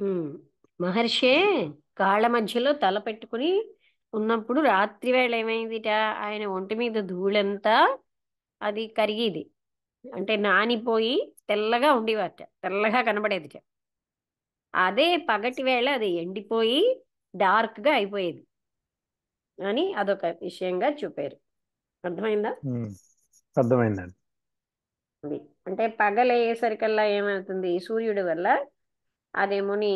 ఉమ్. మహర్షే కాళ్ళ మధ్యలో తల పెట్టుకుని ఉన్నప్పుడు రాత్రి వేళ ఏమైందిట, ఆయన ఒంటి మీద ధూళంతా అది కరిగేది. అంటే నానిపోయి తెల్లగా ఉండేవారట, తెల్లగా కనబడేదిట. అదే పగటి వేళ అది ఎండిపోయి డార్క్గా అయిపోయేది అని అదొక విషయంగా చూపారు. అర్థమైందా? ఉమ్, అర్థమైందండి. అది అంటే పగలయ్యేసరికల్లా ఏమవుతుంది, సూర్యుడి వల్ల అదేమోని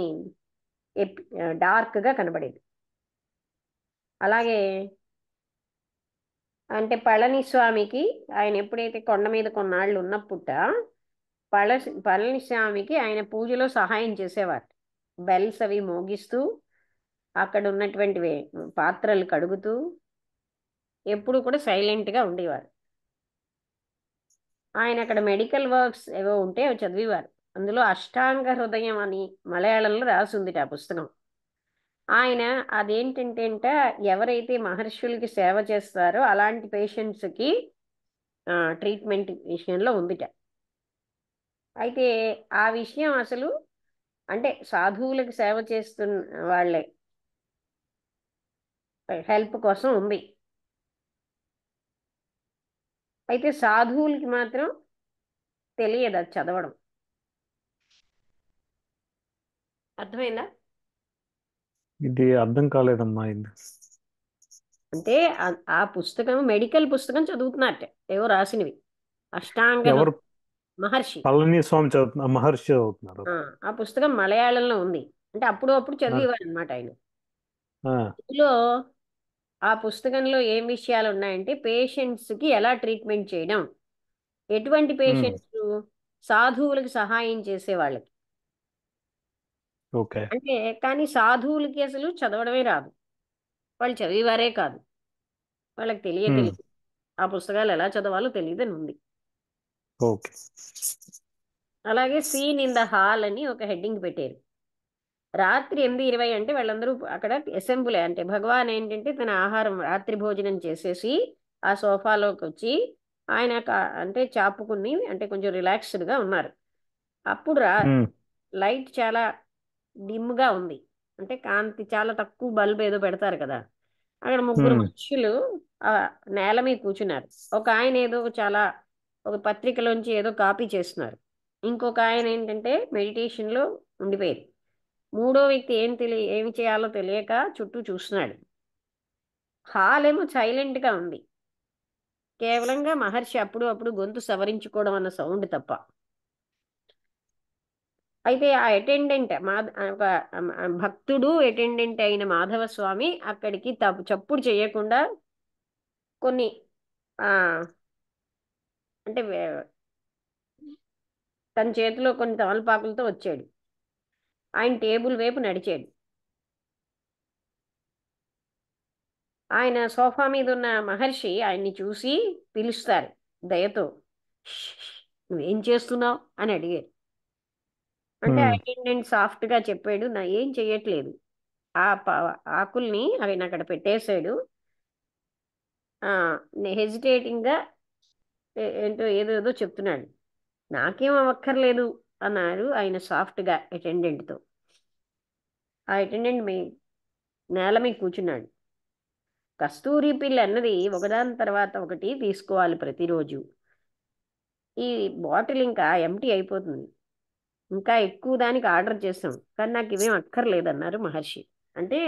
డార్క్గా కనబడేది. అలాగే అంటే పళనిస్వామికి ఆయన ఎప్పుడైతే కొండ మీద కొన్నాళ్ళు ఉన్నప్పుట పళ పళనిస్వామికి ఆయన పూజలో సహాయం చేసేవారు. బెల్స్ అవి మోగిస్తూ అక్కడ ఉన్నటువంటి పాత్రలు కడుగుతూ ఎప్పుడు కూడా సైలెంట్గా ఉండేవారు. ఆయన అక్కడ మెడికల్ వర్క్స్ ఏవో ఉంటే అవి చదివేవారు. అందులో అష్టాంగ హృదయం అని మలయాళంలో రాసింది ఆ పుస్తకం. ఆయన అదేంటంటే ఎవరైతే మహర్షులకి సేవ చేస్తారో అలాంటి పేషెంట్స్కి ట్రీట్మెంట్ విషయంలో ఉందిట. అయితే ఆ విషయం అసలు అంటే సాధువులకు సేవ చేస్తున్న వాళ్ళే హెల్ప్ కోసం ఉంది. అయితే సాధువులకి మాత్రం తెలియదు అది చదవడం. అర్థమైందా? ఇది అర్థం కాలేదమ్మా ఇది. అంటే ఆ పుస్తకం మెడికల్ పుస్తకం చదువుతున్నట్ట, ఏవో రాసినవి. అష్టాంగ ఎవరు? మహర్షి. పళనిస్వామి చదువుతున్నారు, మహర్షి చదువుతున్నారు. ఆ ఆ పుస్తకం మలయాళంలో ఉంది. అంటే అప్పుడు అప్పుడు ఆ, చదివేవారు అనమాట ఆయన. ఆ, ఇందులో ఆ పుస్తకంలో ఏం విషయాలు ఉన్నాయంటే పేషెంట్స్కి ఎలా ట్రీట్మెంట్ చేయడం, ఎటువంటి ఉమ్, పేషెంట్స్, సాధువులకు సహాయం చేసే వాళ్ళకి. ఓకే. అంటే కానీ సాధువులకి అసలు చదవడమే రాదు, వాళ్ళు చదివేవారే కాదు, వాళ్ళకి ఉమ్, తెలియదు ఆ పుస్తకాలు ఎలా చదవాలో తెలియదని ఉంది. ఓకే. అలాగే సీన్ ఇన్ ద హాల్ అని ఒక హెడ్డింగ్ పెట్టారు. రాత్రి 8:20 అంటే వాళ్ళందరూ అక్కడ అసెంబ్లీ. అంటే భగవాన్ ఏంటంటే తన ఆహారం రాత్రి భోజనం చేసేసి ఆ సోఫాలోకి వచ్చి ఆయన అంటే చాపుకుని అంటే కొంచెం రిలాక్స్డ్గా ఉన్నారు. అప్పుడు ఉమ్, లైట్ చాలా డిమ్గా ఉంది. అంటే కాంతి చాలా తక్కువ, బల్బ్ ఏదో పెడతారు కదా. అక్కడ ముగ్గురు ఉమ్, మనుషులు ఆ నేల మీద కూర్చున్నారు. ఒక ఆయన ఏదో చాలా ఒక పత్రికలోంచి ఏదో కాపీ చేస్తున్నారు. ఇంకొక ఆయన ఏంటంటే మెడిటేషన్లో ఉండిపోయారు. మూడో వ్యక్తి ఏమి చేయాలో తెలియక చుట్టూ చూస్తున్నాడు. హాల్ ఏమో సైలెంట్గా ఉంది. కేవలంగా మహర్షి అప్పుడు అప్పుడు గొంతు సవరించుకోవడం అన్న సౌండ్ తప్ప. అయితే ఆ అటెండెంట్ ఒక భక్తుడు అటెండెంట్ అయిన మాధవ స్వామి అక్కడికి చప్పుడు చేయకుండా కొన్ని ఆ అంటే తన చేతిలో కొన్ని తమలపాకులతో వచ్చాడు. ఆయన టేబుల్ వైపు నడిచాడు. ఆయన సోఫా మీద ఉన్న మహర్షి ఆయన్ని చూసి పిలుస్తారు దయతో. "షష్, నువ్వేం చేస్తున్నావు" అని అడిగారు. అంటే ఉమ్, అటెండెంట్ సాఫ్ట్గా చెప్పాడు, నా ఏం చెయ్యట్లేదు. ఆ ఆకుల్ని ఆయన అక్కడ పెట్టేశాడు. హెజిటేటింగ్గా ఏంటో ఏదేదో చెప్తున్నాడు. నాకేం అవ్వక్కర్లేదు అన్నారు ఆయన సాఫ్ట్గా అటెండెంట్తో. ఆ అటెండెంట్ నేల మీద కూర్చున్నాడు. కస్తూరి పిల్ అన్నది ఒకదాని తర్వాత ఒకటి తీసుకోవాలి ప్రతిరోజు. ఈ బాటిల్ ఇంకా ఎంటీ అయిపోతుంది. ఇంకా ఎక్కువ దానికి ఆర్డర్ చేసాం, కానీ నాకు ఇవేం అక్కర్లేదన్నారు మహర్షి. అంటే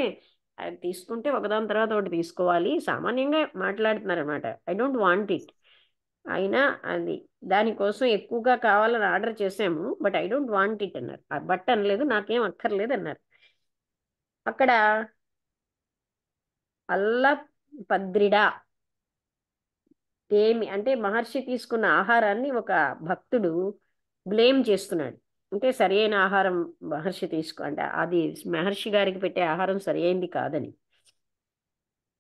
అది తీసుకుంటే ఒకదాని తర్వాత ఒకటి తీసుకోవాలి సామాన్యంగా మాట్లాడుతున్నారు అనమాట. I don't want it. అయినా అది దానికోసం ఎక్కువగా కావాలని ఆర్డర్ చేసాము, but I don't want it అన్నారు. బట్ అనలేదు, నాకేం అక్కర్లేదు అన్నారు. అక్కడ అల్ల పద్రిడా ఏమి అంటే మహర్షి తీసుకున్న ఆహారాన్ని ఒక భక్తుడు బ్లేమ్ చేస్తున్నాడు. అంటే సరి అయిన ఆహారం మహర్షి అంటే అది మహర్షి గారికి పెట్టే ఆహారం సరి అయింది కాదని.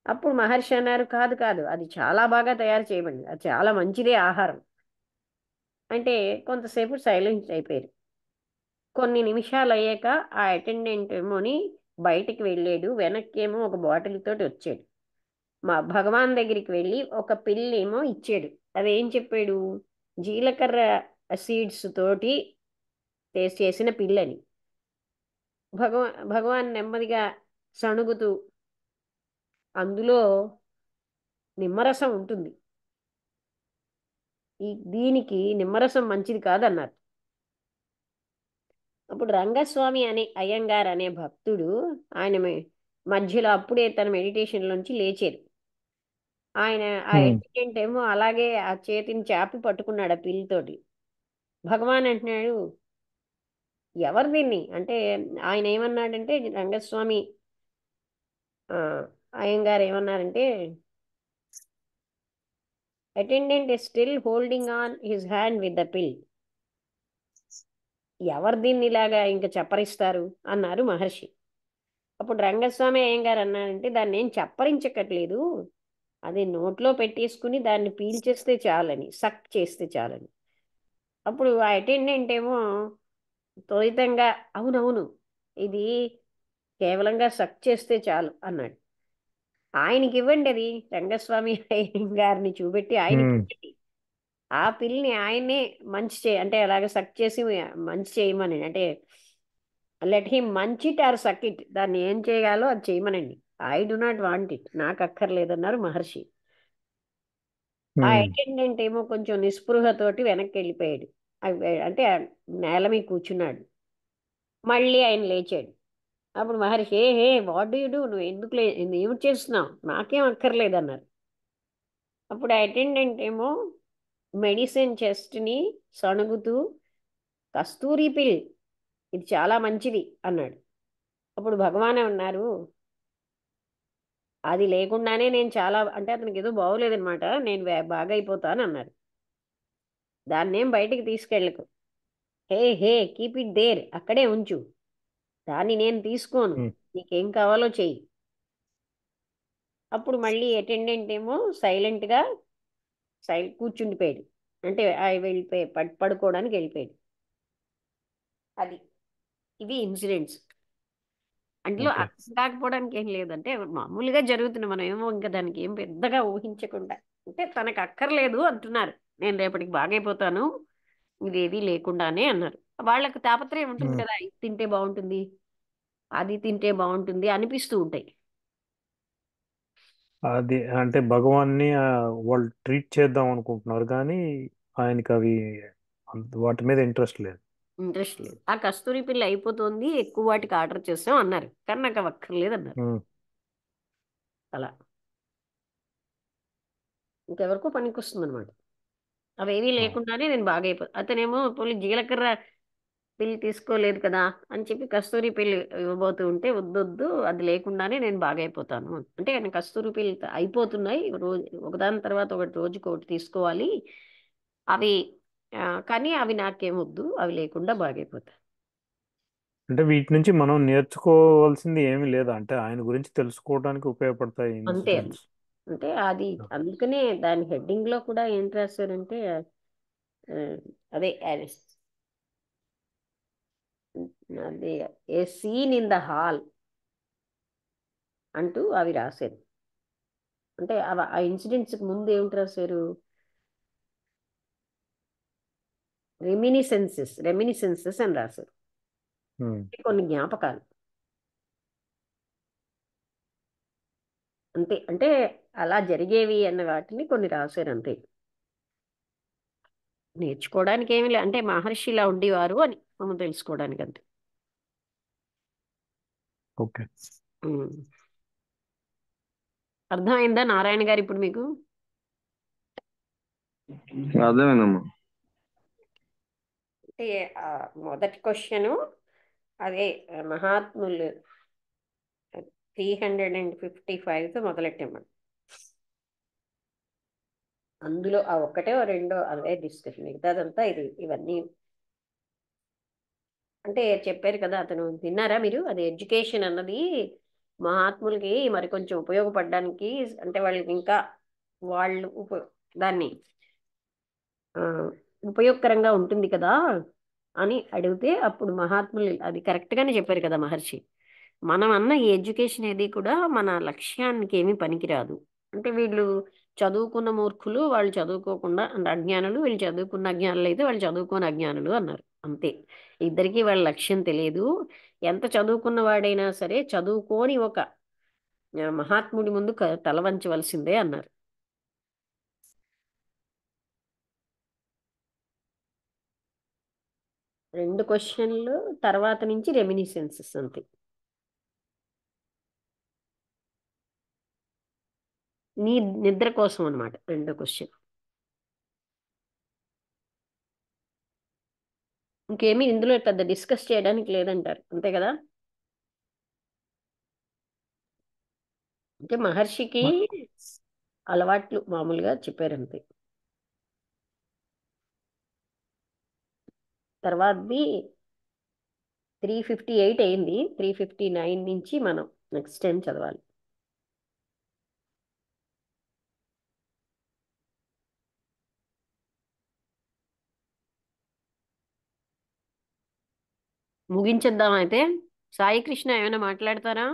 అప్పుడు మహర్షి అన్నారు, కాదు కాదు, అది చాలా బాగా తయారు చేయబడింది, అది చాలా మంచిదే ఆహారం. అంటే కొంతసేపు సైలెంట్ అయిపోయారు. కొన్ని నిమిషాలు అయ్యాక ఆ అటెండెంట్ ఏమోని బయటికి వెళ్ళాడు. వెనక్కి ఏమో ఒక బాటిల్ తోటి వచ్చాడు. మా భగవాన్ దగ్గరికి వెళ్ళి ఒక పిల్ ఏమో ఇచ్చాడు. అదేం చెప్పాడు, జీలకర్ర సీడ్స్ తోటి చేసిన పిల్లని. భగవాన్ నెమ్మదిగా సణుగుతూ, అందులో నిమ్మరసం ఉంటుంది, దీనికి నిమ్మరసం మంచిది కాదన్నారు. అప్పుడు రంగస్వామి అనే అయ్యంగార్ అనే భక్తుడు, ఆయన మధ్యలో అప్పుడే తన మెడిటేషన్ నుంచి లేచారు. ఆయన ఆ ఉమ్, అటెండెంట్ ఏమో అలాగే ఆ చేతిని చాపి పట్టుకున్నాడు ఆ పిల్లితోటి. భగవాన్ అంటున్నాడు, ఎవరు దీన్ని అంటే, ఆయన ఏమన్నాడంటే, రంగస్వామి ఆ, అయ్యంగార్ ఏమన్నారంటే, attendant is still holding on his hand with the పిల్. ఎవరు దీన్ని ఇలాగా ఇంకా చప్పరిస్తారు అన్నారు మహర్షి. అప్పుడు రంగస్వామి అయ్యంగారు అన్నారంటే, దాన్ని ఏం చప్పరించకట్లేదు, అది నోట్లో పెట్టేసుకుని దాన్ని పీల్చేస్తే చాలని, సక్ చేస్తే చాలని. అప్పుడు ఆ అటెండెంట్ ఏమో త్వరితంగా, అవునవును, ఇది కేవలంగా సక్ చేస్తే చాలు అన్నాడు. ఆయనకి ఇవ్వండి అది, రంగస్వామి గారిని చూపెట్టి ఆయనకి ఉమ్, ఇవ్వండి. ఆ పిల్లిని ఆయన్నే మంచి అంటే అలాగ సక్ చేసి మంచి చేయమని, అంటే let him munch it or suck it, దాన్ని ఏం చేయాలో అది చేయమనండి. I do not want it, నాకు అక్కర్లేదన్నారు మహర్షి. ఆ ఉమ్. అటెండెంట్ ఏమో కొంచెం నిస్పృహతోటి వెనక్కి వెళ్ళిపోయాడు. అంటే ఆ నేల మీద కూర్చున్నాడు. మళ్ళీ ఆయన లేచాడు. అప్పుడు మహర్షి, ఏ hey what do you do, నువ్వు ఎందుకు ఏమి చేస్తున్నావు, నాకేం అక్కర్లేదన్నారు. అప్పుడు ఆ అటెండెంట్ ఏమో మెడిసిన్ చెస్ట్ని సణుగుతూ, కస్తూరి పిల్, ఇది చాలా మంచిది అన్నాడు. అప్పుడు భగవానే ఉన్నారు, అది లేకుండానే నేను చాలా, అంటే అతనికి ఏదో బాగోలేదనమాట, నేను బాగా అయిపోతాను అన్నారు. దాన్నేం బయటికి తీసుకెళ్ళకు, హే హే కీప్ ఇట్ దేర్, అక్కడే ఉంచు, దాన్ని నేను తీసుకోను, ఉమ్. నీకేం కావాలో చెయ్యి. అప్పుడు మళ్ళీ అటెండెంట్ ఏమో సైలెంట్గా కూర్చుండిపోయాడు. అంటే వెళ్ళిపోయి పడుకోవడానికి వెళ్ళిపోయాడు. అది, ఇవి ఇన్సిడెంట్స్. అందులో ఓకే. అర్థం కాకపోవడానికి ఏం లేదంటే మామూలుగా జరుగుతుంది, మనం ఏమో ఇంకా దానికి ఏం పెద్దగా ఊహించకుండా, అంటే తనకు అక్కర్లేదు అంటున్నారు, నేను రేపటికి బాగైపోతాను ఇదేది లేకుండానే అన్నారు. వాళ్ళకి తాపత్రయం ఉంటుంది ఉమ్. కదా, ఇది తింటే బాగుంటుంది, అది తింటే బాగుంటుంది అనిపిస్తూ ఉంటాయి. అది అంటే భగవాన్ని వాళ్ళు ట్రీట్ చేద్దాం అనుకుంటున్నారు కానీ ఆయనకి అవి వాటి మీద ఇంట్రెస్ట్ లేదు. ఇంట్రెస్ట్ లేదు. ఆ కస్తూరి పిల్ల అయిపోతుంది, ఎక్కువ వాటికి ఆర్డర్ చేస్తాం అన్నారు, కానీ నాకు అవి అక్కర్లేదు అన్నారు. ఉమ్, అలా ఇంకెవరికో పనికి వస్తుంది అనమాట. అవేవీ ఆ, లేకుండానే నేను బాగా అతనేమో పోనీ జీలకర్ర పిల్లి తీసుకోలేదు కదా అని చెప్పి కస్తూరి పిల్లి ఇవ్వబోతూ ఉంటే, వద్దొద్దు, అది లేకుండానే నేను బాగైపోతాను, అంటే ఆయన కస్తూరి పిల్లి అయిపోతున్నాయి రోజు, ఒకదాని తర్వాత ఒకటి, రోజుకి ఒకటి తీసుకోవాలి అవి, కానీ అవి నాకేం వద్దు, అవి లేకుండా బాగైపోతాను. అంటే వీటి నుంచి మనం నేర్చుకోవాల్సింది ఏమీ లేదా, అంటే ఆయన గురించి తెలుసుకోవడానికి ఉపయోగపడతాయి అంతే అది. ఇన్సిడెంట్స్. అంటే అది అందుకనే దాని హెడ్డింగ్ లో కూడా ఏం రాశారంటే, ఆ, అదే అదే ఏ సీన్ ఇన్ ద హాల్ అంటూ అవి రాశారు. అంటే ఆ ఇన్సిడెంట్స్ ముందు ఏమిటి రాశారు, రెమినిసెన్సెస్ అని రాశారు. అంటే కొన్ని జ్ఞాపకాలు, అంతే, అంటే అలా జరిగేవి అన్న వాటిని కొన్ని రాశారు అంతే. నేర్చుకోవడానికి ఏమీ లే, అంటే మహర్షి ఇలా ఉండేవారు అని మనం తెలుసుకోవడానికి అంతే. ఓకే. ఉమ్. అర్థమైందా నారాయణ గారు ఇప్పుడు మీకు? అర్థమైందమ్మా. అంటే ఆ మొదటి క్వశ్చన్ అదే, మహాత్ములు 355తో మొదలెట్టాము. అందులో ఆ ఒక్కటే రెండో అదే డిస్కషన్, మిగతాదంతా ఇది, ఇవన్నీ అంటే చెప్పారు కదా. అతను విన్నారా మీరు, అది ఎడ్యుకేషన్ అన్నది మహాత్ములకి మరి కొంచెం ఉపయోగపడడానికి, అంటే వాళ్ళకి ఇంకా వాళ్ళు దాన్ని ఆ, ఉపయోగకరంగా ఉంటుంది కదా అని అడిగితే, అప్పుడు మహాత్ములు అది కరెక్ట్గానే చెప్పారు కదా మహర్షి. మనం అన్న ఈ ఎడ్యుకేషన్ ఏది కూడా మన లక్ష్యానికి ఏమీ పనికిరాదు. అంటే వీళ్ళు చదువుకున్న మూర్ఖులు, వాళ్ళు చదువుకోకుండా అంటే అజ్ఞానులు, వీళ్ళు చదువుకున్న అజ్ఞానులు అయితే వాళ్ళు చదువుకోని అజ్ఞానులు అన్నారు. అంతే. ఇద్దరికీ వాళ్ళ లక్ష్యం తెలియదు. ఎంత చదువుకున్న వాడైనా సరే చదువుకోని ఒక మహాత్ముడి ముందు తల వంచవలసిందే అన్నారు. రెండు క్వశ్చన్లు తర్వాత నుంచి రెమినిసెన్సెస్ అంతే. నీ నిద్ర కోసం అన్నమాట రెండో క్వశ్చన్. ఇంకేమీ ఇందులో పెద్ద డిస్కస్ చేయడానికి లేదంటారు, అంతే కదా? అంటే మహర్షికి మ- అలవాట్లు మామూలుగా చెప్పారు అంతే. తర్వాతది 358 అయింది. 359 నుంచి మనం నెక్స్ట్ టైం చదవాలి. ముగించేద్దాం అయితే. సాయి కృష్ణ ఏమైనా మాట్లాడతారా?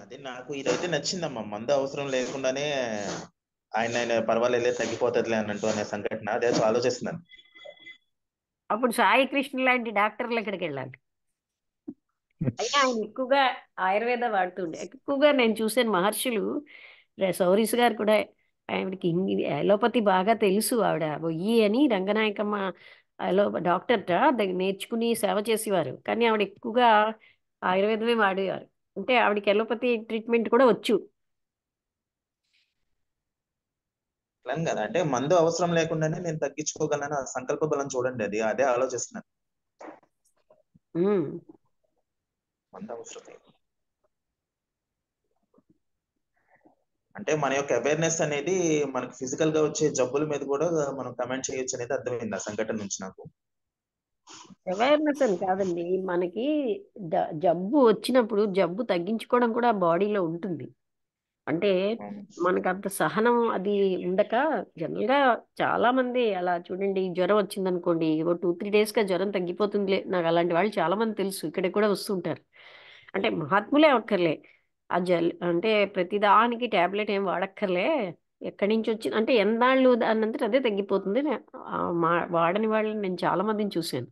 అదే నాకు ఇదైతే నచ్చిందమ్మా. మందు అవసరం లేకుండానే ఆయన పర్వాలేదులే తగ్గిపోతుందిలే అన్నట్టు అనే సంఘటన అదే ఆలోచిస్తున్నాను. అప్పుడు సాయి కృష్ణ లాంటి డాక్టర్లు ఎక్కడికి వెళ్ళాలి? అయినా ఆయన ఎక్కువగా ఆయుర్వేద వాడుతుండే. ఎక్కువగా నేను చూసాను మహర్షులు, సౌరీస్ గారు కూడా, ఆవిడకి అలోపతి బాగా తెలుసు. ఆవిడ బొయ్యి అని రంగనాయకమ్మ డాక్టర్ట దగ్గర నేర్చుకుని సేవ చేసేవారు. కానీ ఆవిడ ఎక్కువగా ఆయుర్వేదమే వాడేవారు. అంటే ఆవిడకి అలోపతి ట్రీట్మెంట్ కూడా వచ్చు. అట్లని కదా, అంటే మందు అవసరం లేకుండానే నేను తగ్గించుకోగలను ఆ సంకల్ప బలం చూడండి. అది అదే ఆలోచిస్తున్నాను. ఉమ్. మందు అవసరం లేదు. అంటే మన యొక్క అవేర్నెస్ అనేది మనకు ఫిజికల్ గా వచ్చే జబ్బుల మీద కూడా మనం కమెంట్ చేయొచ్చు అనేది అర్థమైంది ఆ సంఘటన నుంచి నాకు. అవేర్నెస్ అని కాదండి, మనకి జబ్బు వచ్చినప్పుడు జబ్బు తగ్గించుకోవడం కూడా బాడీలో ఉంటుంది. అంటే అవును. మనకు అంత సహనం అది ఉండక, జనరల్ గా చాలా మంది అలా చూడండి, జ్వరం వచ్చింది అనుకోండి, ఓ 2-3 days గా జ్వరం తగ్గిపోతుందిలే. నాకు అలాంటి వాళ్ళు చాలా మంది తెలుసు, ఇక్కడ కూడా వస్తుంటారు. అంటే మహాత్ములే అక్కర్లే, ఆ అంటే ప్రతిదానికి టాబ్లెట్ ఏం వాడక్కర్లే. ఎక్కడి నుంచి వచ్చి అంటే ఎన్నాళ్ళు దానంతట అదే తగ్గిపోతుంది. వాడని వాళ్ళని నేను చాలా మందిని చూశాను.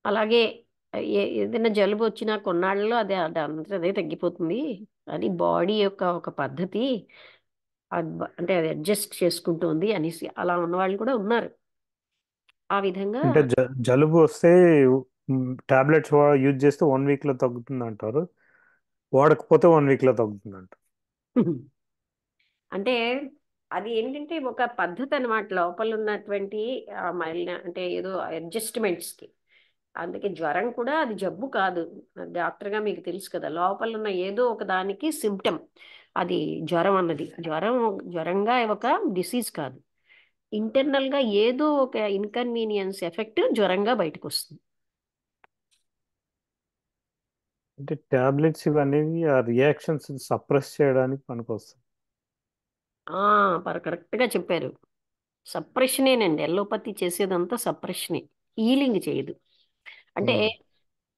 అలాగే ఏదైనా జలుబు వచ్చినా కొన్నాళ్ళలో దానంతట అదే తగ్గిపోతుంది. అది బాడీ యొక్క ఒక పద్ధతి. అంటే అది అడ్జస్ట్ చేసుకుంటుంది అనేసి అలా ఉన్న వాళ్ళు కూడా ఉన్నారు. ఆ విధంగా అంటే జలుబు వస్తే టాబ్లెట్స్ యూజ్ చేస్తే 1 week లో తగ్గుతుంది అంటారు, వాడకపోతే 1 week లో తగ్గుతుంది అంటారు. అంటే అది ఏంటంటే ఒక పద్ధతి అన్నమాట, లోపల ఉన్నటువంటి మైల్డ్ అంటే ఏదో అడ్జస్ట్మెంట్స్ కి. అందుకే జ్వరం కూడా అది జబ్బు కాదు. డాక్టర్గా మీకు తెలుసు కదా, లోపల ఉన్న ఏదో ఒక దానికి సిమ్టమ్ అది. జ్వరం అన్నది జ్వరంగా ఒక డిసీజ్ కాదు. ఇంటర్నల్ గా ఏదో ఒక ఇన్కన్వీనియన్స్ ఎఫెక్ట్ జ్వరంగా బయటకు వస్తుంది. అంటే టాబ్లెట్స్ ఇవన్నీ ఆ రియాక్షన్స్ సప్రెస్ చేయడానికి పనికొస్తాయి. కరెక్ట్ గా చెప్పారు. సప్రెషనేనండి, ఎల్లోపతి చేసేదంతా సప్రెషనే, హీలింగ్ చేయదు. అంటే ఉమ్.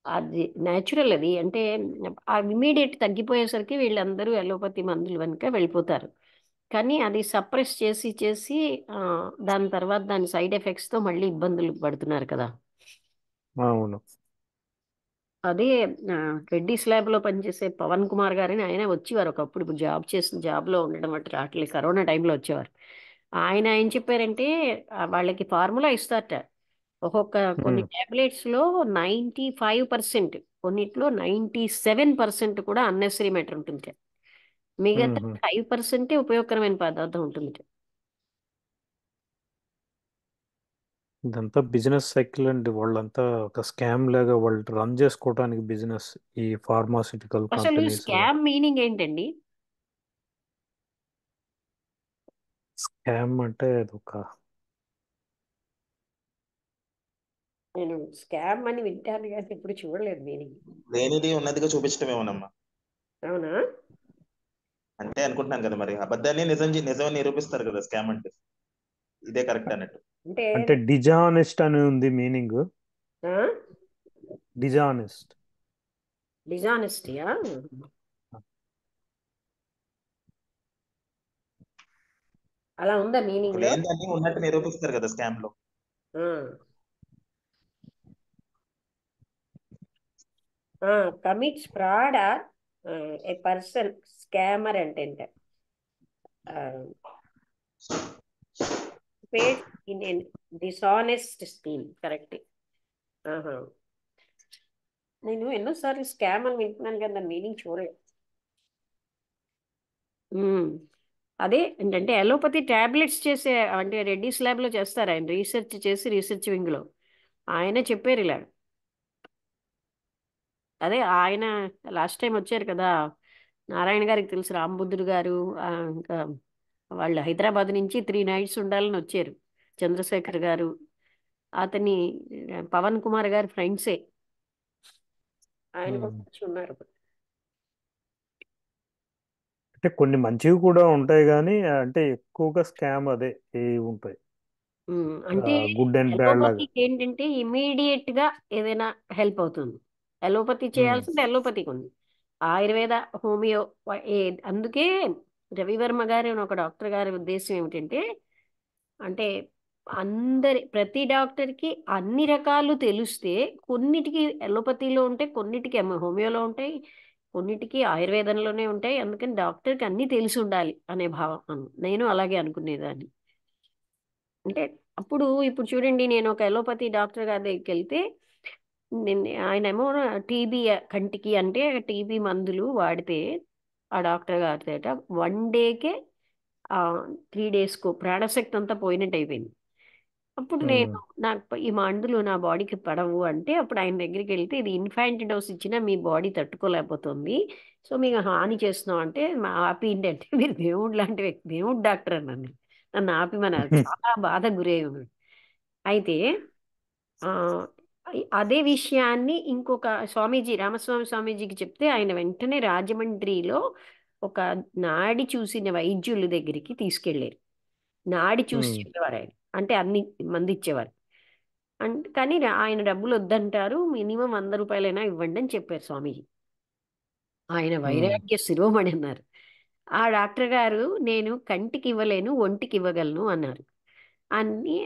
అది న్యాచురల్ అది. అంటే ఆ ఇమీడియట్ తగ్గిపోయేసరికి వీళ్ళందరూ ఎలోపతి మందులు వెనుక వెళ్ళిపోతారు. కానీ అది సప్రెస్ చేసి చేసి ఆ, దాని తర్వాత దాని సైడ్ ఎఫెక్ట్స్తో మళ్ళీ ఇబ్బందులు పడుతున్నారు కదా. అవును. అదే ఆ, రెడ్డిస్ ల్యాబ్లో పనిచేసే పవన్ కుమార్ గారని ఆయన వచ్చేవారు ఒకప్పుడు. ఇప్పుడు జాబ్ చేసిన జాబ్లో ఉండడం బట్టి రావట్లేదు, కరోనా టైంలో వచ్చేవారు. ఆయన ఏం చెప్పారంటే వాళ్ళకి ఫార్ములా ఇస్తారట. ఒక్కొక్క కొన్ని ఉమ్. టాబ్లెట్స్లో 95%, కొన్నిట్లో 97% కూడా అన్నెసరీ మ్యాటర్ ఉంటుంది. మిగతా ఉమ్. 5%ఏ ఉపయోగకరమైన పదార్థం ఉంటుంది. ఇదంతా బిజినెస్ సైకిల్ అండి. వాళ్ళంతా ఒక స్కామ్ లాగా వాళ్ళు రన్ చేసుకోవడానికి బిజినెస్, ఈ ఫార్మాసిటికల్ అసలు కంపెనీస్. స్కామ్ మీనింగ్ ఏంటండి? స్కామ్ అంటే అదొక నేను స్కామ్ అని వింటాను కానీ ఇప్పుడు చూడలేదు మీనింగ్. లేనిది ఉన్నదిగా చూపించడమేమోనమ్మా. అవునా? అంటే అనుకుంటున్నాను కదా, మరి అబద్ధాన్ని నిజం నిరూపిస్తారు కదా స్కామ్ అంటే. ఇదే కరెక్ట్ అన్నట్టు. అంటే అంటే డిజానెస్ట్ అని ఉంది మీనింగ్. ఆ డిజానెస్ట్. డిజానెస్టీయా? అలా ఉందా ఒక మీనింగ్ లో? లేనిదాన్ని ఉన్నట్టు నిరూపిస్తారు కదా స్కామ్ లో. Commits fraud or a person scammer అంటే paid in an dishonest scheme. Correct. నేను ఎన్నోసార్లు స్కామ్ అని వింటున్నాను కదా, దాని మీనింగ్ చూడలేదు. అదే ఏంటంటే అలోపతి టాబ్లెట్స్ చేసే, అంటే రెడ్డిస్ ల్యాబ్లో చేస్తారు ఆయన, రీసెర్చ్ చేసి రీసెర్చ్ వింగ్లో ఆయన చెప్పారు ఇలా. అదే ఆయన లాస్ట్ టైం వచ్చారు కదా, నారాయణ గారికి తెలుసు, రాంబుద్ధుడు గారు, ఇంకా వాళ్ళు హైదరాబాద్ నుంచి 3 nights ఉండాలని వచ్చారు. చంద్రశేఖర్ గారు, అతని పవన్ కుమార్ గారు ఫ్రెండ్సే, ఆయన కూడా వచ్చి ఉన్నారు. అంటే కొన్ని మంచివి కూడా ఉంటాయి కానీ అంటే ఎక్కువగా స్కామ్ అదే ఏ ఉంటాయి, అంటే గుడ్ అండ్ బ్యాడ్ లాగా. అలోపతికి ఏంటంటే ఇమీడియట్ గా ఏదైనా హెల్ప్ అవుతుంది. అలోపతి చేయాల్సింది అలోపతికి ఉంది. ఆయుర్వేద, హోమియో అందుకే రవివర్మ గారి అని ఒక డాక్టర్ గారి ఉద్దేశం ఏమిటంటే, అంటే ప్రతి డాక్టర్కి అన్ని రకాలు తెలిస్తే, కొన్నిటికి అలోపతిలో ఉంటాయి, కొన్నిటికి హోమియోలో ఉంటాయి, కొన్నిటికి ఆయుర్వేదంలోనే ఉంటాయి. అందుకని డాక్టర్కి అన్ని తెలిసి ఉండాలి అనే భావం. నేను అలాగే అనుకునేదాన్ని. అంటే ఇప్పుడు చూడండి, నేను ఒక అలోపతి డాక్టర్ గారి దగ్గరికి వెళ్తే, ఆయన ఏమో టీబీ కంటికి అంటే టీబీ మందులు వాడితే ఆ డాక్టర్ గారితో 1 dayకే 3 daysకు ప్రాణశక్తి అంతా పోయినట్టు అయిపోయింది. అప్పుడు నేను నాకు ఈ మందులు నా బాడీకి పడవు అంటే, అప్పుడు ఆయన దగ్గరికి వెళ్తే, ఇది ఇన్ఫాంట్ డోస్ ఇచ్చినా మీ బాడీ తట్టుకోలేకపోతుంది, సో మీకు హాని చేస్తున్నాం అంటే, మా ఆపి ఏంటంటే మీరు దేవుడు లాంటి వ్యక్తి, దేవుడు డాక్టర్ అన్నాను. నన్ను ఆపి చాలా బాధ గురయ్యాను. అయితే ఆ, అదే విషయాన్ని ఇంకొక స్వామీజీ, రామస్వామి స్వామీజీకి చెప్తే, ఆయన వెంటనే రాజమండ్రిలో ఒక నాడి చూసిన వైద్యుల దగ్గరికి తీసుకెళ్ళారు. నాడి చూసి చెప్పేవారు ఆయన, అంటే అన్ని మంది ఇచ్చేవారు. అంటే కానీ ఆయన డబ్బులు వద్దంటారు, మినిమం 100 రూపాయలైనా ఇవ్వండి అని చెప్పారు స్వామీజీ. ఆయన వైరాగ్య శిరోమణి అన్నారు. ఆ డాక్టర్ గారు, నేను కంటికి ఇవ్వలేను, ఒంటికి ఇవ్వగలను అన్నారు. అన్ని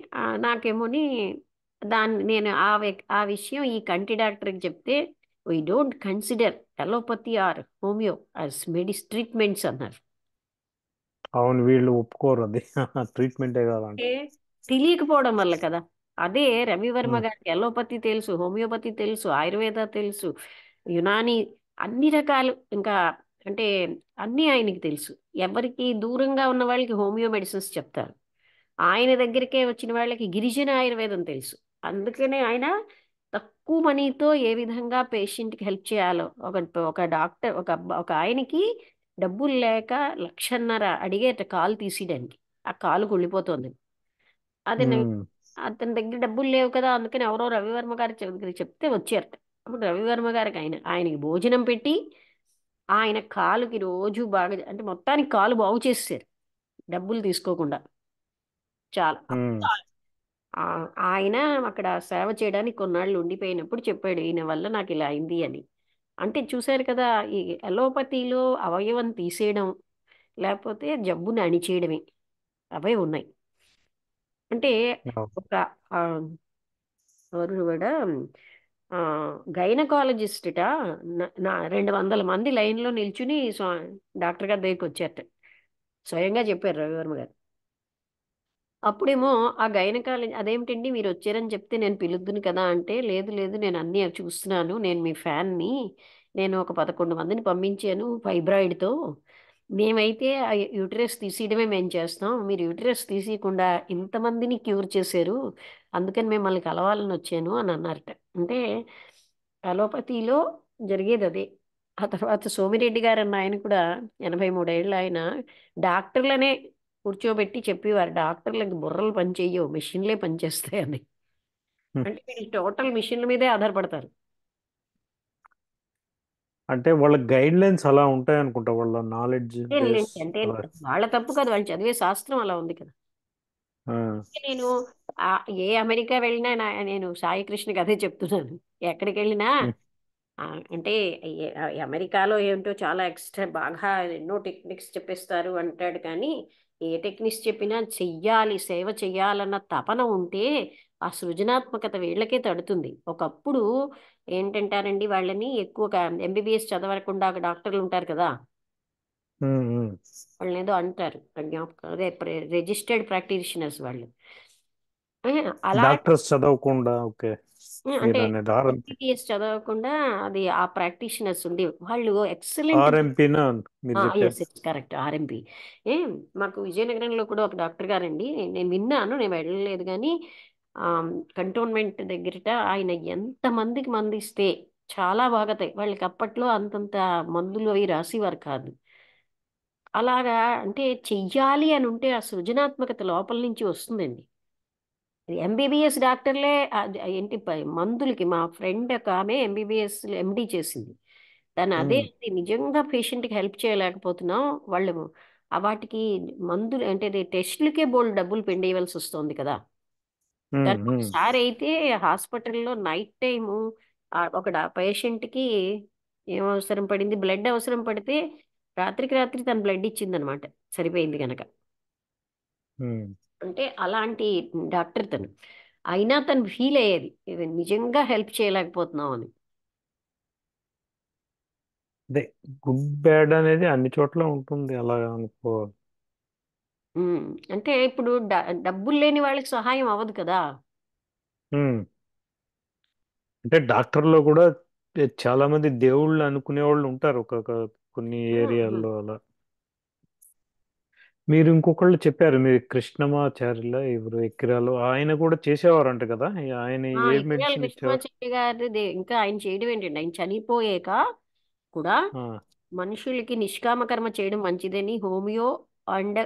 నాకేమోని నేను ఆ విషయం ఈ కంటి డాక్టర్కి చెప్తే, we don't consider allopathy or homeo as treatments అన్నారు. అవును, వీళ్ళు ఒప్పుకోరు అది ట్రీట్మెంటే కాదంట. అంటే తెలియకపోవడం వల్ల కదా. అదే రవివర్మ గారికి అలోపతి తెలుసు, హోమియోపతి తెలుసు, ఆయుర్వేద తెలుసు, యునాని, అన్ని రకాలు, ఇంకా అంటే అన్నీ ఆయనకి తెలుసు. ఎవరికి దూరంగా ఉన్న వాళ్ళకి హోమియో మెడిసిన్స్ చెప్తారు, ఆయన దగ్గరికే వచ్చిన వాళ్ళకి గిరిజన ఆయుర్వేదం తెలుసు. అందుకనే ఆయన తక్కువ మనీతో ఏ విధంగా పేషెంట్కి హెల్ప్ చేయాలో, ఒక డాక్టర్, ఒక ఆయనకి డబ్బులు లేక 1,50,000 అడిగేట కాలు తీసేయడానికి, ఆ కాలు కుళ్ళిపోతుంది. అది అతని దగ్గర డబ్బులు లేవు కదా, అందుకని ఎవరో రవివర్మ గారి దగ్గరికి చెప్తే వచ్చారట. అప్పుడు రవివర్మ గారికి ఆయనకి భోజనం పెట్టి, ఆయన కాలుకి రోజు బాగా, అంటే మొత్తానికి కాలు బాగు చేసేసారు డబ్బులు తీసుకోకుండా. చాలా ఆయన అక్కడ సేవ చేయడానికి కొన్నాళ్ళు ఉండిపోయినప్పుడు చెప్పాడు, ఈయన వల్ల నాకు ఇలా అయింది అని. అంటే చూశారు కదా, ఈ అలోపతిలో అవయవం తీసేయడం లేకపోతే జబ్బుని అణిచేయడమే అవే ఉన్నాయి. అంటే ఒక ఆ, ఎవరు కూడా గైనకాలజిస్ట్ట 200 మంది లైన్లో నిల్చుని డాక్టర్ గారి దగ్గరికి వచ్చారట. స్వయంగా చెప్పారు రవివర్మ గారు. అప్పుడేమో ఆ గైనకాలజీ, అదేమిటండి మీరు వచ్చారని చెప్తే నేను పిలుద్దును కదా అంటే, లేదు లేదు నేను అన్నీ చూస్తున్నాను, నేను మీ ఫ్యాన్ని, నేను ఒక 11 మందిని పంపించాను ఫైబ్రాయిడ్తో, మేమైతే ఆ యూటరస్ తీసేయడమే మేము చేస్తాం, మీరు యూటరస్ తీసేయకుండా ఇంతమందిని క్యూర్ చేశారు, అందుకని మిమ్మల్ని కలవాలని వచ్చాను అని అన్నారట. అంటే అలోపతిలో జరిగేది అదే. ఆ తర్వాత సోమిరెడ్డి గారు అన్న ఆయన కూడా 83 ఏళ్ళు ఆయన, డాక్టర్లనే కూర్చోబెట్టి చెప్పేవారు, డాక్టర్లకి బుర్రలు పనిచేయవు, మిషన్లే పనిచేస్తాయని. అంటే వీళ్ళు టోటల్ మిషన్ల మీదే ఆధారపడతారు. అంటే వాళ్ళ గైడ్ లైన్స్ అలా ఉంటాయి అనుకుంటా, వాళ్ళ నాలెడ్జ్ బేస్ అంటే అలా. వాళ్ళ తప్పు కాదు, వాళ్ళు చదివే శాస్త్రం అలా ఉంది కదా. నేను ఆ, ఏ అమెరికా వెళ్ళినా నేను సాయి కృష్ణకి అదే చెప్తున్నాను. ఎక్కడికి వెళ్ళినా ఆ, అంటే అమెరికాలో ఏంటో చాలా ఎక్స్ట్రా బాగా ఎన్నో టెక్నిక్స్ చెప్పిస్తారు అంటాడు, కానీ ఏ టెక్నిక్స్ చెప్పినా చెయ్యాలి, సేవ చెయ్యాలన్న తపన ఉంటే ఆ సృజనాత్మకత వీళ్ళకే తడుతుంది. ఒకప్పుడు ఏంటంటారండి, వాళ్ళని ఎక్కువగా ఎంబీబీఎస్ చదవకుండా డాక్టర్లు ఉంటారు కదా, ఉమ్, ఉమ్. వాళ్ళని ఏదో అంటారు, జ్ఞాపకం అదే రిజిస్టర్డ్ ప్రాక్టీషనర్స్ వాళ్ళు. ఏ, అలా డాక్టర్స్ చదవకుండా, ఓకే. అంటే మీరు అనేది ఆర్ఎంపీ. ఎంబీబీఎస్ చదవకుండా అది ఆ ప్రాక్టీషనర్స్ ఉండి వాళ్ళు ఎక్సలెంట్. ఆర్ఎంపీనా మీరు ఎస్ చెప్పేది? Yes correct, RMP. మాకు విజయనగరంలో కూడా ఒక డాక్టర్ గారండి, నేను విన్నాను, నేను వెళ్ళలేదు కానీ కంటోన్మెంట్ దగ్గరట ఆయన ఎంతమందికి మందిస్తే చాలా బాగా వాళ్ళకి అప్పట్లో అంతంత మందులు అవి రాసేవారు కాదు. అలాగా అంటే చెయ్యాలి అని ఉంటే ఆ సృజనాత్మకత లోపల నుంచి వస్తుందండి. ఎంబీబీఎస్ డాక్టర్లే ఏంటి మందులకి, మా ఫ్రెండ్ ఒక ఆమె ఎంబీబీఎస్ ఎండి చేసింది. తను అదే ఉమ్, అంది, నిజంగా పేషెంట్కి హెల్ప్ చేయలేకపోతున్నాం, వాళ్ళు వాటికి మందులు అంటే టెస్టులకే బోల్డ్ డబ్బులు పెండేయవలసి వస్తుంది కదా. ఉమ్, తను ఉమ్, ఒకసారి అయితే హాస్పిటల్లో నైట్ టైము ఒక పేషెంట్కి ఏం అవసరం పడింది, బ్లడ్ అవసరం పడితే రాత్రికి రాత్రి తను బ్లడ్ ఇచ్చిందనమాట, సరిపోయింది కనుక. ఉమ్. అంటే అలాంటి డాక్టర్ తను. అయినా తను ఫీల్ అయ్యేది, ఇది నిజంగా హెల్ప్ చేయలేకపోతున్నాం అని. అదే, గుడ్ బ్యాడ్ అనేది అన్ని చోట్ల ఉంటుంది, అలా అనుకో. ఉమ్, అంటే ఇప్పుడు డబ్బులు లేని వాళ్ళకి సహాయం అవ్వదు కదా. ఉమ్. అంటే డాక్టర్లో కూడా చాలా మంది దేవుళ్ళు అనుకునే వాళ్ళు ఉంటారు, కొన్ని ఉమ్, ఉమ్. ఏరియాల్లో అలా. మీరు ఇంకొకళ్ళు చెప్పారు, మీరు కృష్ణమాచార్యుల ఎవరు ఎక్కిరాలు, ఆయన కూడా చేసేవారంట కదా, ఆయన ఏ ఇక్రాల మెడిసిన్ ఇచ్చేవారు? కృష్ణమాచారి గారి ఇంకా ఆయన చేయడం ఏంటండి, ఆయన చనిపోయాక కూడా ఆ, మనుషులకి నిష్కామ కర్మ చేయడం మంచిదని హోమియో అండ్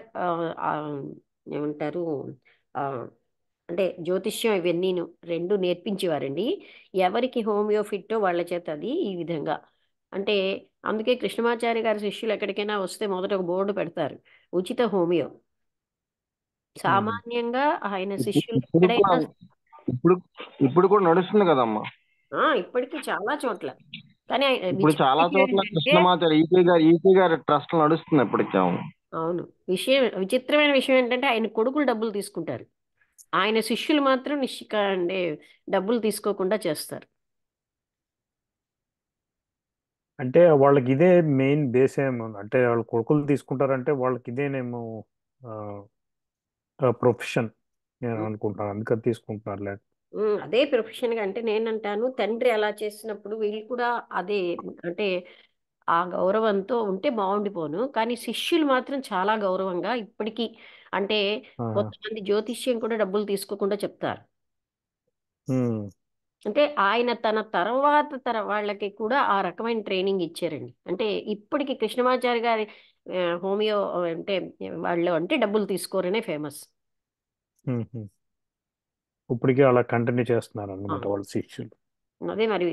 ఏమంటారు, ఆ, అంటే జ్యోతిష్యం ఇవన్నీను రెండు నేర్పించేవారండి. ఎవరికి హోమియో ఫిట్టో వాళ్ళ చేత అది ఈ విధంగా. అంటే అందుకే కృష్ణమాచారి గారి శిష్యులు ఎక్కడికైనా వస్తే మొదట ఒక బోర్డు పెడతారు, ఉచిత హోమియో. ఉమ్. సామాన్యంగా ఆయన ఇప్పుడు శిష్యులు ఇప్పుడు కూడా ఎక్కడైనా ఇప్పుడు ఇప్పుడు కూడా నడుస్తుంది కదమ్మా. ఇప్పటికీ చాలా చోట్ల. కానీ ఇప్పుడు చాలా విచిత్రం చోట్ల ఏంటంటే, కృష్ణమాచారి ఈకే గారి ట్రస్ట్ నడుస్తుంది ఇప్పటికే. అవును. అవును, విచిత్రమైన విషయం ఏంటంటే ఆయన కొడుకులు డబ్బులు తీసుకుంటారు, ఆయన శిష్యులు మాత్రం అంటే డబ్బులు తీసుకోకుండా చేస్తారు. అంటే వాళ్ళకి ఇదే మెయిన్ బేస్ ఏమో, అంటే వాళ్ళు కొడుకులు తీసుకుంటారంటే వాళ్ళకి ఇదేనేమో ప్రొఫెషన్, నేను ఉమ్, అనుకుంటాను, అందుకని తీసుకుంటున్నారు. అదే ప్రొఫెషన్గా. అంటే నేనంటాను, తండ్రి అలా చేసినప్పుడు వీళ్ళు కూడా అదే, అంటే ఆ గౌరవంతో ఉంటే బాగుండిపోను, కానీ శిష్యులు మాత్రం చాలా గౌరవంగా ఇప్పటికీ. అంటే ఆహా. కొంతమంది జ్యోతిష్యం కూడా డబ్బులు తీసుకోకుండా చెప్తారు. ఉమ్, అంటే ఆయన తన తర్వాత వాళ్ళకి కూడా ఆ రకమైన ట్రైనింగ్ ఇచ్చారండి. అంటే ఇప్పటికి కృష్ణమాచారి గారి హోమియో అంటే వాళ్ళు అంటే డబ్బులు తీసుకోరనే ఫేమస్. ఉమ్, ఉమ్. ఇప్పటికీ అలా కంటిన్యూ చేస్తున్నారు అన్నమాట వాళ్ళ శిష్యులు. అదే మరి,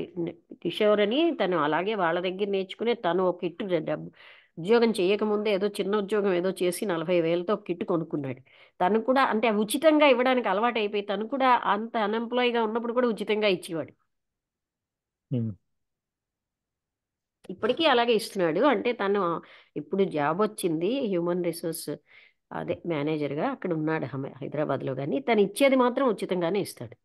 కిషోర్ అని తను అలాగే వాళ్ళ దగ్గర నేర్చుకునే, తను ఒక కిట్టు డబ్బు ఉద్యోగం చేయకముందే ఏదో చిన్న ఉద్యోగం ఏదో చేసి 40,000తో ఒక కిట్టు కొనుక్కున్నాడు. తను కూడా అంటే ఉచితంగా ఇవ్వడానికి అలవాటు అయిపోయి తను కూడా అంత అన్ఎంప్లాయీగా ఉన్నప్పుడు కూడా ఉచితంగా ఇచ్చేవాడు. ఉమ్, ఇప్పటికీ అలాగే ఇస్తున్నాడు. అంటే తను ఇప్పుడు జాబ్ వచ్చింది హ్యూమన్ రిసోర్స్ అదే మేనేజర్గా అక్కడ ఉన్నాడు హైదరాబాద్లో, కానీ తను ఇచ్చేది మాత్రం ఉచితంగానే ఇస్తాడు.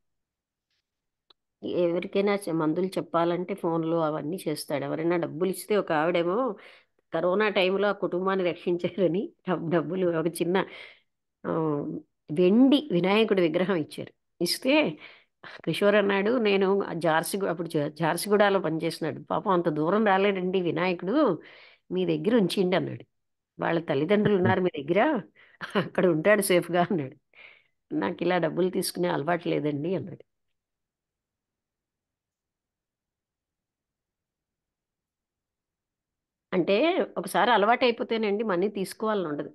ఎవరికైనా మందులు చెప్పాలంటే ఫోన్లో అవన్నీ చేస్తాడు. ఎవరైనా డబ్బులు ఇస్తే, ఒక ఆవిడేమో కరోనా టైంలో ఆ కుటుంబాన్ని రక్షించారని డబ్బులు ఒక చిన్న ఆ, వెండి వినాయకుడి విగ్రహం ఇచ్చారు. ఇస్తే కిషోర్ అన్నాడు, నేను అప్పుడు జార్సిగూడలో పనిచేస్తున్నాడు, పాపం అంత దూరం రాలేడండి వినాయకుడు, మీ దగ్గర ఉంచిండి అన్నాడు. వాళ్ళ తల్లిదండ్రులు ఉమ్. ఉన్నారు మీ దగ్గర, అక్కడ ఉంటాడు సేఫ్గా అన్నాడు. నాకు ఇలా డబ్బులు తీసుకునే అలవాటు లేదండి అన్నాడు. అంటే ఒకసారి అలవాటు అయిపోతేనండి మనీ తీసుకోవాలని ఉండదు.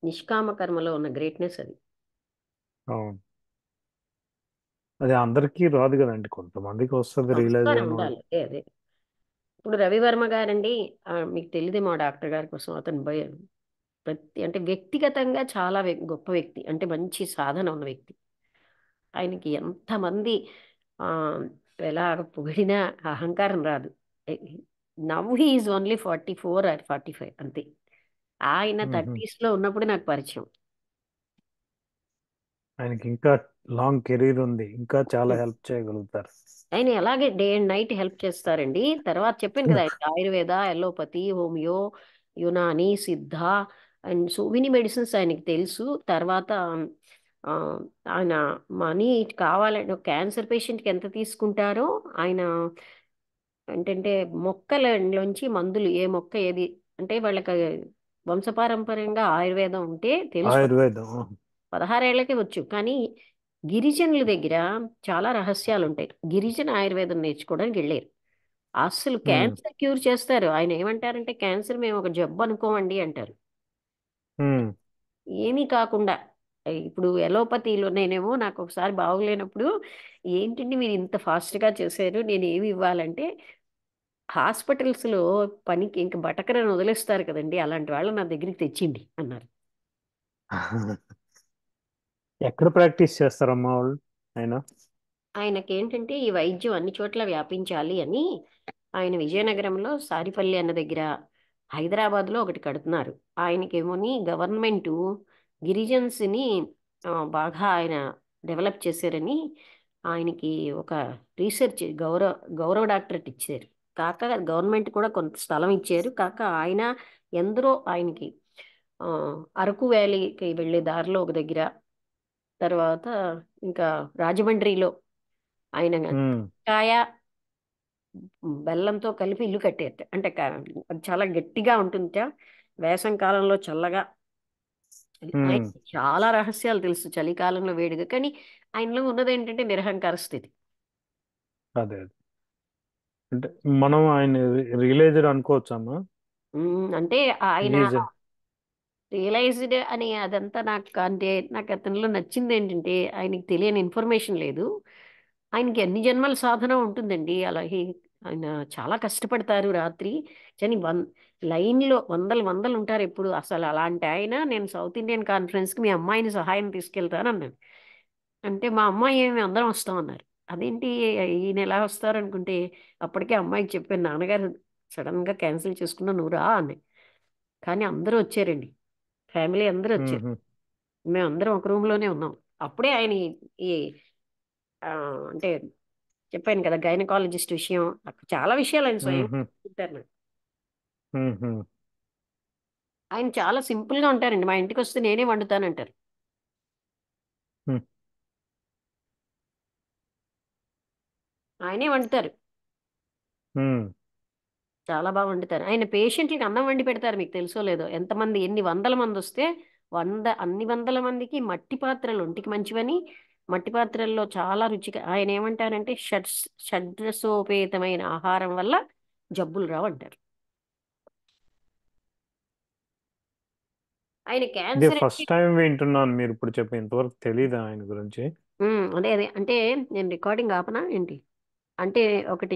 నిష్కామ కర్మలో ఉన్న గ్రేట్నెస్ అది. అవును. అది అందరికీ రాదు కదండి, కొంతమందికి వస్తుంది, రియలైజ్ సంస్కారం అయిన వాళ్ళు. ఉండాలి, అదే అదే. ఇప్పుడు రవివర్మ గారండి, మీకు తెలియదేమో డాక్టర్ గారి కోసం, అతను అంటే వ్యక్తిగతంగా చాలా గొప్ప వ్యక్తి, అంటే మంచి సాధన ఉన్న వ్యక్తి. ఆయనకి ఎంతమంది ఆ, ఎలా పొగిడినా అహంకారం రాదు. Now he is only 44 or 45 అంతే. ఆయన మ్మ్. 30s లో ఉన్నప్పుడు నాకు పరిచయం. ఆయనకి ఇంకా లాంగ్ కెరీర్ ఉంది, ఇంకా చాలా హెల్ప్ చేయగలుగుతారు. ఆయన ఎలాగే డే అండ్ నైట్ హెల్ప్ చేస్తారండి. తర్వాత చెప్పాను కదా, ఆయన ఆయుర్వేద, ఎలోపతి, హోమియో, యునాని, సిద్ధ అండ్ సో మెనీ మెడిసిన్స్ ఆయనకి తెలుసు. తర్వాత ఆ, ఆయన మనీ కావాలంటే క్యాన్సర్ పేషెంట్కి ఎంత తీసుకుంటారో ఆయన ఏంటంటే మొక్కలలోంచి మందులు ఏ మొక్క ఏది అంటే వాళ్ళకి వంశపారంపర్యంగా ఆయుర్వేదం ఉంటే తెలుసు. ఆయుర్వేదం. 16 ఏళ్లకే వచ్చు. కానీ గిరిజనుల దగ్గర చాలా రహస్యాలు ఉంటాయి. గిరిజన ఆయుర్వేదం నేర్చుకోవడానికి వెళ్ళారు. అసలు మ్మ్. క్యాన్సర్ క్యూర్ చేస్తారు. ఆయన ఏమంటారంటే క్యాన్సర్ మేము ఒక జబ్బు అనుకోమండి అంటారు. మ్మ్. ఏమీ కాకుండా ఇప్పుడు ఎలోపతిలో నేనేమో నాకు ఒకసారి బాగోలేనప్పుడు ఏంటండి మీరు ఇంత ఫాస్ట్గా చేశారు, నేను ఏమి ఇవ్వాలంటే హాస్పిటల్స్లో పనికి ఇంక బటకరని వదిలేస్తారు కదండి, అలాంటి వాళ్ళు నా దగ్గరికి తెచ్చిండి అన్నారు. ఎక్కడ ప్రాక్టీస్ చేస్తారమ్మా వాళ్ళు ఆయన? ఆయనకేంటంటే ఈ వైద్యం అన్ని చోట్ల వ్యాపించాలి అని ఆయన విజయనగరంలో సారిపల్లి అన్న దగ్గర, హైదరాబాద్లో ఒకటి కడుతున్నారు. ఆయనకేమోని గవర్నమెంట్ గిరిజన్స్ని బాగా ఆయన డెవలప్ చేశారని ఆయనకి ఒక రీసెర్చ్ గౌరవ డాక్టరేట్ ఇచ్చారు. కాక గవర్నమెంట్ కూడా కొంత స్థలం ఇచ్చారు. కాక ఆయన ఎందరో ఆయనకి ఆ, అరకు వ్యాలీకి వెళ్ళే దారిలో ఒక దగ్గర, తర్వాత ఇంకా రాజమండ్రిలో ఆయన మ్మ్. కాయ బెల్లంతో కలిపి ఇల్లు కట్టారట. అంటే అది చాలా గట్టిగా ఉంటుందట, వేసవి కాలంలో చల్లగా. ఆయన మ్మ్. చాలా రహస్యాలు తెలుసు, చలికాలంలో వేడిగా. కానీ ఆయనలో ఉన్నది ఏంటంటే నిరహంకార స్థితి. అదే అదే. అంటే మనం ఆయన రియలైజ్డ్ అనుకోవచ్చమ్మా? అంటే ఆయన ఈజ్. రియలైజ్డ్ అని అదంతా నాకు అంటే నాకు అతనిలో నచ్చింది ఏంటంటే ఆయనకి తెలియని ఇన్ఫర్మేషన్ లేదు. ఆయనకి అన్ని జన్మల సాధన ఉంటుందండి. అలాగే ఆయన చాలా కష్టపడతారు రాత్రి. కానీ లైన్లో వందలు వందలు ఉంటారు ఎప్పుడు. అసలు అలాంటి ఆయన నేను సౌత్ ఇండియన్ కాన్ఫరెన్స్కి మీ అమ్మాయిని సహాయం తీసుకెళ్తాను అన్నాను. అంటే మా అమ్మాయి మేము అందరం వస్తామన్నారు. అదేంటి ఈయన ఎలా వస్తారు అనుకుంటే అప్పటికే అమ్మాయికి చెప్పాను, నాన్నగారు సడన్గా క్యాన్సిల్ చేసుకున్నా నువ్వు రా అని. కానీ అందరూ వచ్చారండి, ఫ్యామిలీ అందరూ వచ్చారు. మ్మ్. మేమందరం ఒక రూమ్లోనే ఉన్నాం. అప్పుడే ఆయన ఈ ఆ, అంటే చెప్పాను కదా గైనకాలజిస్ట్ విషయం, నాకు చాలా విషయాలు ఆయన స్వయంగా మ్మ్. చెప్తారు నాకు. మ్మ్. ఆయన చాలా సింపుల్గా ఉంటారండి. మా ఇంటికి వస్తే నేనే వండుతానంటారు. మ్మ్. ఆయనే వండుతారు, మ్మ్. చాలా బాగా వండుతారు. ఆయన పేషెంట్లకి అన్నం వండి పెడతారు. మీకు తెలుసో లేదో, ఎంతమంది ఎన్ని వందల మంది వస్తే అన్ని వందల మందికి మట్టి పాత్రలు ఒంటికి మంచివని, మట్టి పాత్రల్లో చాలా రుచిగా ఆయన ఏమంటారంటే షడ్రసోపేతమైన ఆహారం వల్ల జబ్బులు రావంటారు. ఆయన ఇదే క్యాన్సర్ ఫస్ట్ టైం వింటున్నాను మీరు ఇప్పుడు చెప్పి, ఇంతవరకు తెలీదు ఆయన గురించి. అదే అదే అంటే నేను రికార్డింగ్ ఆపనా ఏంటి అంటే ఒకటి